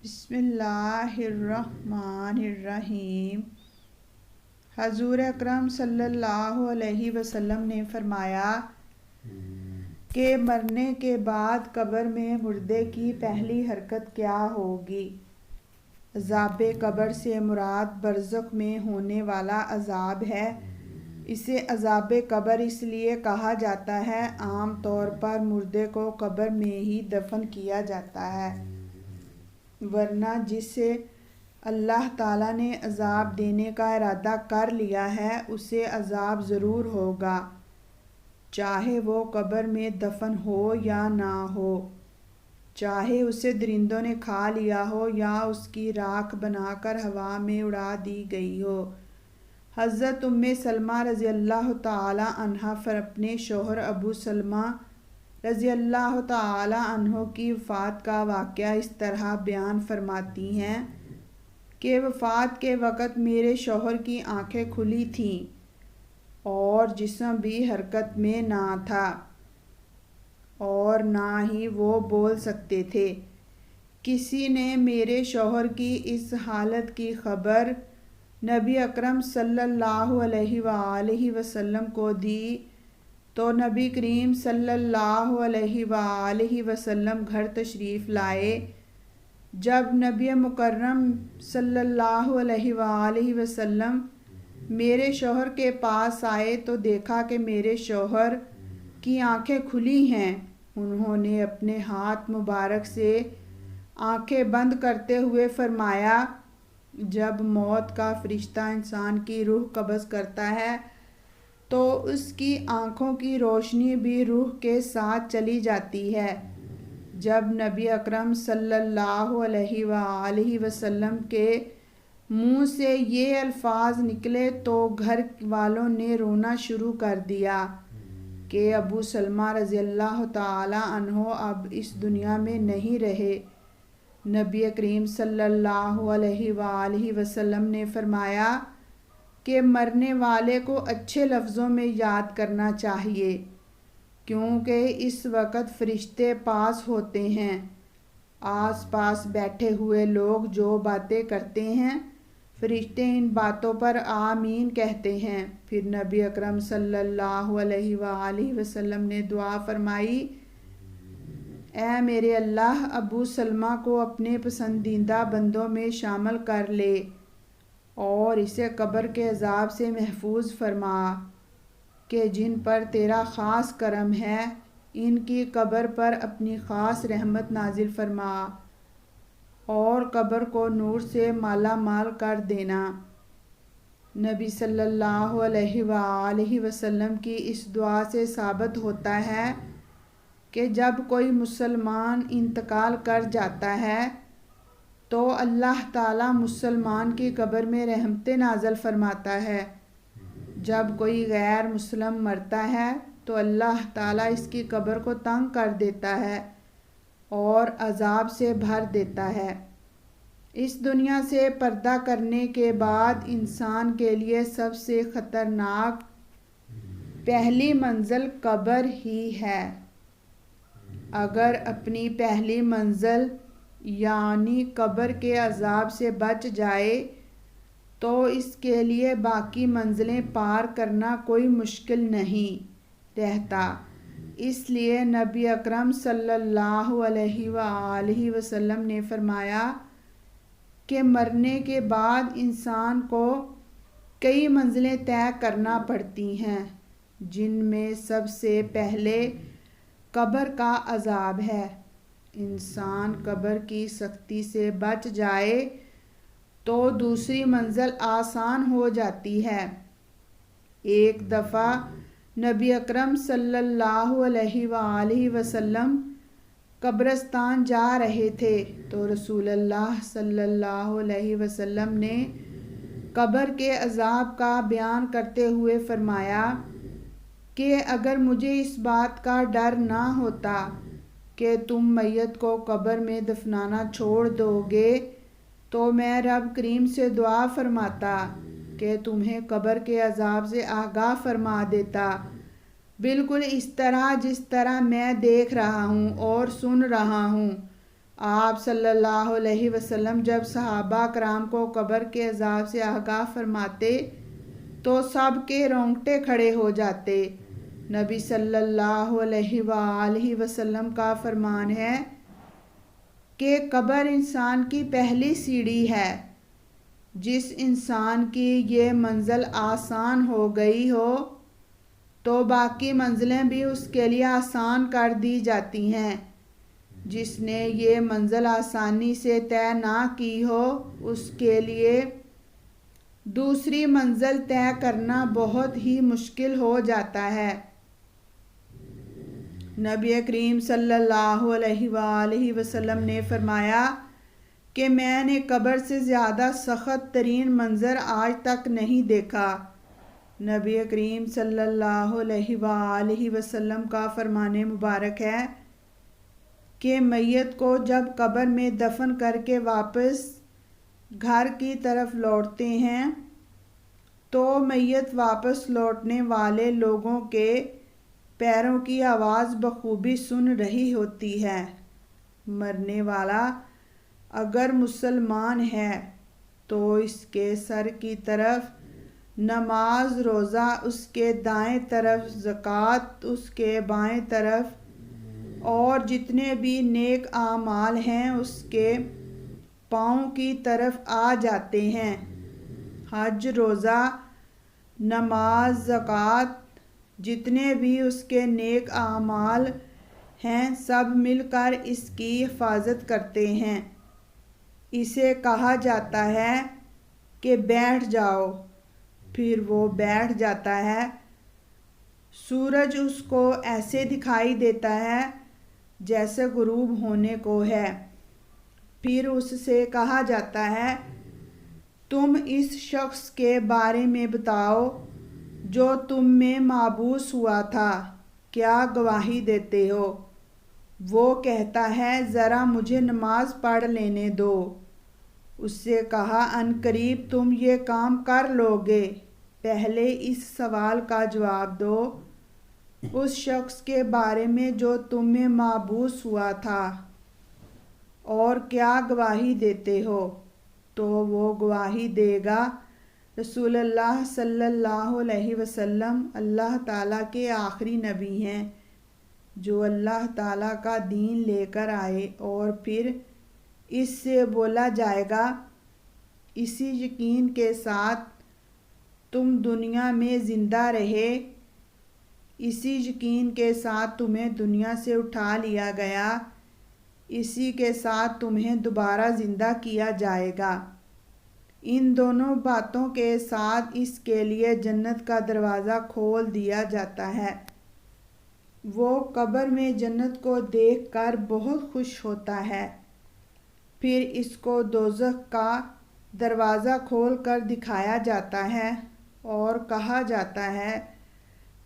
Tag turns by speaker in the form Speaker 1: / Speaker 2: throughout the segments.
Speaker 1: بسم اللہ الرحمن الرحیم۔ حضور اکرم صلی اللہ علیہ وسلم نے فرمایا کہ مرنے کے بعد قبر میں مردے کی پہلی حرکت کیا ہوگی؟ عذاب قبر سے مراد برزخ میں ہونے والا عذاب ہے۔ اسے عذاب قبر اس لیے کہا جاتا ہے، عام طور پر مردے کو قبر میں ہی دفن کیا جاتا ہے، ورنہ جسے اللہ تعالیٰ نے عذاب دینے کا ارادہ کر لیا ہے اسے عذاب ضرور ہوگا، چاہے وہ قبر میں دفن ہو یا نہ ہو، چاہے اسے درندوں نے کھا لیا ہو یا اس کی راکھ بنا کر ہوا میں اڑا دی گئی ہو۔ حضرت ام سلمہ رضی اللہ تعالی عنہا اپنے شوہر ابو سلمہ رضی اللہ تعالی عنہ کی وفات کا واقعہ اس طرح بیان فرماتی ہیں کہ وفات کے وقت میرے شوہر کی آنکھیں کھلی تھیں اور جسم بھی حرکت میں نہ تھا اور نہ ہی وہ بول سکتے تھے۔ کسی نے میرے شوہر کی اس حالت کی خبر نبی اکرم صلی اللہ علیہ وآلہ وسلم کو دی تو نبی کریم صلی اللہ علیہ وآلہ وسلم گھر تشریف لائے۔ جب نبی مکرم صلی اللہ علیہ وآلہ وسلم میرے شوہر کے پاس آئے تو دیکھا کہ میرے شوہر کی آنکھیں کھلی ہیں۔ انہوں نے اپنے ہاتھ مبارک سے آنکھیں بند کرتے ہوئے فرمایا، جب موت کا فرشتہ انسان کی روح قبض کرتا ہے تو اس کی آنکھوں کی روشنی بھی روح کے ساتھ چلی جاتی ہے۔ جب نبی اکرم صلی اللہ علیہ وآلہ وسلم کے منہ سے یہ الفاظ نکلے تو گھر والوں نے رونا شروع کر دیا کہ ابو سلمہ رضی اللہ تعالی عنہ اب اس دنیا میں نہیں رہے۔ نبی کریم صلی اللہ علیہ وآلہ وسلم نے فرمایا کہ مرنے والے کو اچھے لفظوں میں یاد کرنا چاہیے، کیونکہ اس وقت فرشتے پاس ہوتے ہیں۔ آس پاس بیٹھے ہوئے لوگ جو باتیں کرتے ہیں فرشتے ان باتوں پر آمین کہتے ہیں۔ پھر نبی اکرم صلی اللہ علیہ وآلہ وسلم نے دعا فرمائی، اے میرے اللہ، ابو سلمہ کو اپنے پسندیدہ بندوں میں شامل کر لے اور اسے قبر کے عذاب سے محفوظ فرما کہ جن پر تیرا خاص کرم ہے ان کی قبر پر اپنی خاص رحمت نازل فرما اور قبر کو نور سے مالا مال کر دینا۔ نبی صلی اللہ علیہ وآلہ وسلم کی اس دعا سے ثابت ہوتا ہے کہ جب کوئی مسلمان انتقال کر جاتا ہے تو اللہ تعالیٰ مسلمان کی قبر میں رحمتیں نازل فرماتا ہے۔ جب کوئی غیر مسلم مرتا ہے تو اللہ تعالیٰ اس کی قبر کو تنگ کر دیتا ہے اور عذاب سے بھر دیتا ہے۔ اس دنیا سے پردہ کرنے کے بعد انسان کے لیے سب سے خطرناک پہلی منزل قبر ہی ہے۔ اگر اپنی پہلی منزل یعنی قبر کے عذاب سے بچ جائے تو اس کے لیے باقی منزلیں پار کرنا کوئی مشکل نہیں رہتا۔ اس لیے نبی اکرم صلی اللہ علیہ وآلہ وسلم نے فرمایا کہ مرنے کے بعد انسان کو کئی منزلیں طے کرنا پڑتی ہیں، جن میں سب سے پہلے قبر کا عذاب ہے۔ انسان قبر کی سختی سے بچ جائے تو دوسری منزل آسان ہو جاتی ہے۔ ایک دفعہ نبی اکرم صلی اللہ علیہ وآلہ وسلم قبرستان جا رہے تھے تو رسول اللہ صلی اللہ علیہ وسلم نے قبر کے عذاب کا بیان کرتے ہوئے فرمایا کہ اگر مجھے اس بات کا ڈر نہ ہوتا کہ تم میت کو قبر میں دفنانا چھوڑ دو گے تو میں رب کریم سے دعا فرماتا کہ تمہیں قبر کے عذاب سے آگاہ فرما دیتا، بالکل اس طرح جس طرح میں دیکھ رہا ہوں اور سن رہا ہوں۔ آپ صلی اللہ علیہ وسلم جب صحابہ کرام کو قبر کے عذاب سے آگاہ فرماتے تو سب کے رونگٹے کھڑے ہو جاتے۔ نبی صلی اللہ علیہ وآلہ وسلم کا فرمان ہے کہ قبر انسان کی پہلی سیڑھی ہے۔ جس انسان کی یہ منزل آسان ہو گئی ہو تو باقی منزلیں بھی اس کے لیے آسان کر دی جاتی ہیں۔ جس نے یہ منزل آسانی سے طے نہ کی ہو اس کے لیے دوسری منزل طے کرنا بہت ہی مشکل ہو جاتا ہے۔ نبی کریم صلی اللہ علیہ وآلہ وسلم نے فرمایا کہ میں نے قبر سے زیادہ سخت ترین منظر آج تک نہیں دیکھا۔ نبی کریم صلی اللہ علیہ وآلہ وسلم کا فرمان مبارک ہے کہ میت کو جب قبر میں دفن کر کے واپس گھر کی طرف لوٹتے ہیں تو میت واپس لوٹنے والے لوگوں کے پیروں کی آواز بخوبی سن رہی ہوتی ہے۔ مرنے والا اگر مسلمان ہے تو اس کے سر کی طرف نماز روزہ، اس کے دائیں طرف زکوٰۃ، اس کے بائیں طرف اور جتنے بھی نیک اعمال ہیں اس کے پاؤں کی طرف آ جاتے ہیں۔ حج، روزہ، نماز، زکوٰۃ، جتنے بھی اس کے نیک اعمال ہیں سب مل کر اس کی حفاظت کرتے ہیں۔ اسے کہا جاتا ہے کہ بیٹھ جاؤ، پھر وہ بیٹھ جاتا ہے۔ سورج اس کو ایسے دکھائی دیتا ہے جیسے غروب ہونے کو ہے۔ پھر اس سے کہا جاتا ہے تم اس شخص کے بارے میں بتاؤ جو تم میں محبوس ہوا تھا، کیا گواہی دیتے ہو؟ وہ کہتا ہے ذرا مجھے نماز پڑھ لینے دو۔ اس سے کہا عنقریب تم یہ کام کر لو گے، پہلے اس سوال کا جواب دو، اس شخص کے بارے میں جو تم میں محبوس ہوا تھا، اور کیا گواہی دیتے ہو؟ تو وہ گواہی دے گا رسول اللہ صلی اللہ علیہ وسلم اللہ تعالیٰ کے آخری نبی ہیں جو اللہ تعالیٰ کا دین لے کر آئے، اور پھر اس سے بولا جائے گا اسی یقین کے ساتھ تم دنیا میں زندہ رہے، اسی یقین کے ساتھ تمہیں دنیا سے اٹھا لیا گیا، اسی کے ساتھ تمہیں دوبارہ زندہ کیا جائے گا۔ ان دونوں باتوں کے ساتھ اس کے لیے جنت کا دروازہ کھول دیا جاتا ہے۔ وہ قبر میں جنت کو دیکھ کر بہت خوش ہوتا ہے۔ پھر اس کو دوزخ کا دروازہ کھول کر دکھایا جاتا ہے اور کہا جاتا ہے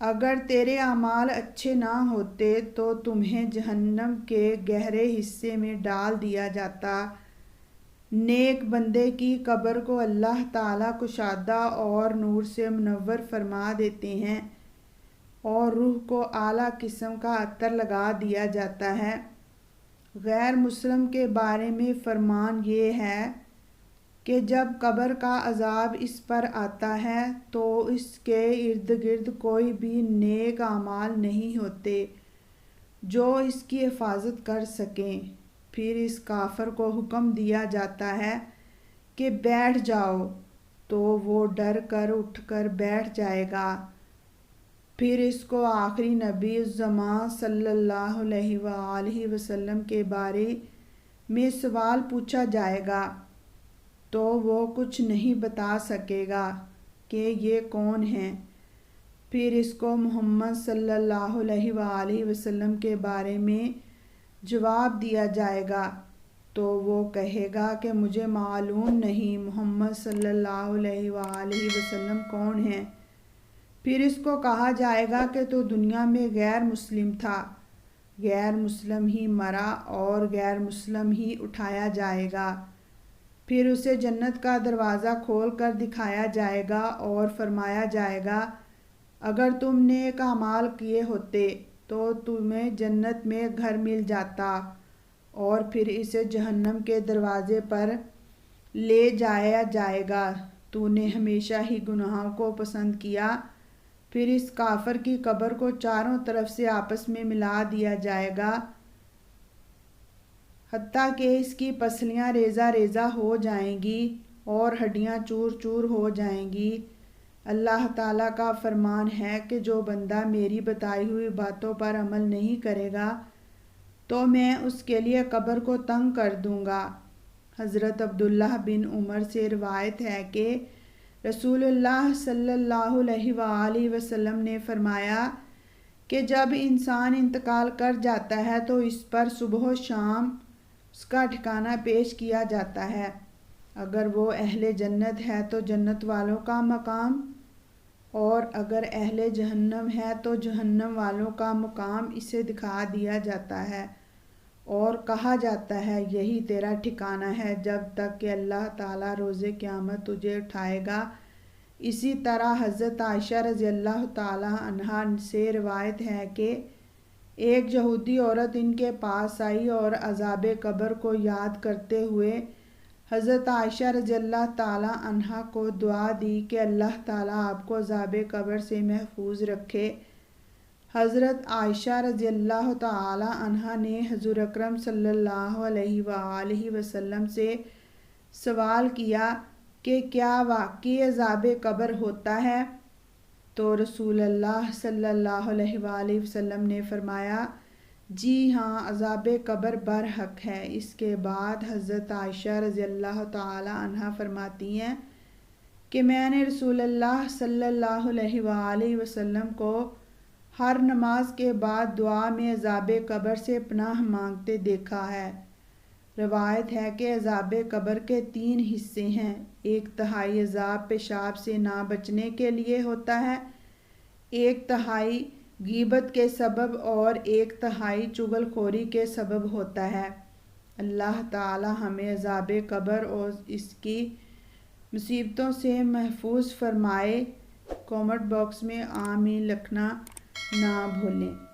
Speaker 1: اگر تیرے اعمال اچھے نہ ہوتے تو تمہیں جہنم کے گہرے حصے میں ڈال دیا جاتا۔ نیک بندے کی قبر کو اللہ تعالیٰ کشادہ اور نور سے منور فرما دیتے ہیں اور روح کو اعلیٰ قسم کا عطر لگا دیا جاتا ہے۔ غیر مسلم کے بارے میں فرمان یہ ہے کہ جب قبر کا عذاب اس پر آتا ہے تو اس کے ارد گرد کوئی بھی نیک اعمال نہیں ہوتے جو اس کی حفاظت کر سکیں۔ پھر اس کافر کو حکم دیا جاتا ہے کہ بیٹھ جاؤ، تو وہ ڈر کر اٹھ کر بیٹھ جائے گا۔ پھر اس کو آخری نبی الزمان صلی اللہ علیہ وآلہ وسلم کے بارے میں سوال پوچھا جائے گا تو وہ کچھ نہیں بتا سکے گا کہ یہ کون ہیں۔ پھر اس کو محمد صلی اللہ علیہ وآلہ وسلم کے بارے میں جواب دیا جائے گا تو وہ کہے گا کہ مجھے معلوم نہیں محمد صلی اللہ علیہ وآلہ وسلم کون ہیں۔ پھر اس کو کہا جائے گا کہ تو دنیا میں غیر مسلم تھا، غیر مسلم ہی مرا اور غیر مسلم ہی اٹھایا جائے گا۔ پھر اسے جنت کا دروازہ کھول کر دکھایا جائے گا اور فرمایا جائے گا اگر تم نیک اعمال کیے ہوتے تو تمہیں جنت میں گھر مل جاتا اور پھر اسے جہنم کے دروازے پر لے جایا جائے گا۔ تو نے ہمیشہ ہی گناہوں کو پسند کیا۔ پھر اس کافر کی قبر کو چاروں طرف سے آپس میں ملا دیا جائے گا، حتیٰ کہ اس کی پسلیاں ریزہ ریزہ ہو جائیں گی اور ہڈیاں چور چور ہو جائیں گی۔ اللہ تعالیٰ کا فرمان ہے کہ جو بندہ میری بتائی ہوئی باتوں پر عمل نہیں کرے گا تو میں اس کے لیے قبر کو تنگ کر دوں گا۔ حضرت عبداللہ بن عمر سے روایت ہے کہ رسول اللہ صلی اللہ علیہ وآلہ وسلم نے فرمایا کہ جب انسان انتقال کر جاتا ہے تو اس پر صبح و شام اس کا ٹھکانہ پیش کیا جاتا ہے۔ اگر وہ اہل جنت ہے تو جنت والوں کا مقام، اور اگر اہل جہنم ہے تو جہنم والوں کا مقام اسے دکھا دیا جاتا ہے اور کہا جاتا ہے یہی تیرا ٹھکانہ ہے جب تک کہ اللہ تعالیٰ روز قیامت تجھے اٹھائے گا۔ اسی طرح حضرت عائشہ رضی اللہ تعالیٰ عنہا سے روایت ہے کہ ایک یہودی عورت ان کے پاس آئی اور عذاب قبر کو یاد کرتے ہوئے حضرت عائشہ رضی اللہ تعالیٰ عنہا کو دعا دی کہ اللہ تعالیٰ آپ کو عذاب قبر سے محفوظ رکھے۔ حضرت عائشہ رضی اللہ تعالیٰ عنہا نے حضور اکرم صلی اللہ علیہ وآلہ وسلم سے سوال کیا کہ کیا واقعی عذاب قبر ہوتا ہے؟ تو رسول اللہ صلی اللہ علیہ وآلہ وسلم نے فرمایا جی ہاں، عذاب قبر برحق ہے۔ اس کے بعد حضرت عائشہ رضی اللہ تعالی عنہا فرماتی ہیں کہ میں نے رسول اللہ صلی اللہ علیہ وآلہ وسلم کو ہر نماز کے بعد دعا میں عذاب قبر سے پناہ مانگتے دیکھا ہے۔ روایت ہے کہ عذاب قبر کے 3 حصے ہیں۔ 1/3 عذاب پیشاب سے نہ بچنے کے لیے ہوتا ہے، 1/3 غیبت کے سبب اور 1/3 چغل خوری کے سبب ہوتا ہے۔ اللہ تعالی ہمیں عذاب قبر اور اس کی مصیبتوں سے محفوظ فرمائے۔ کامنٹ باکس میں آمین لکھنا نہ بھولیں۔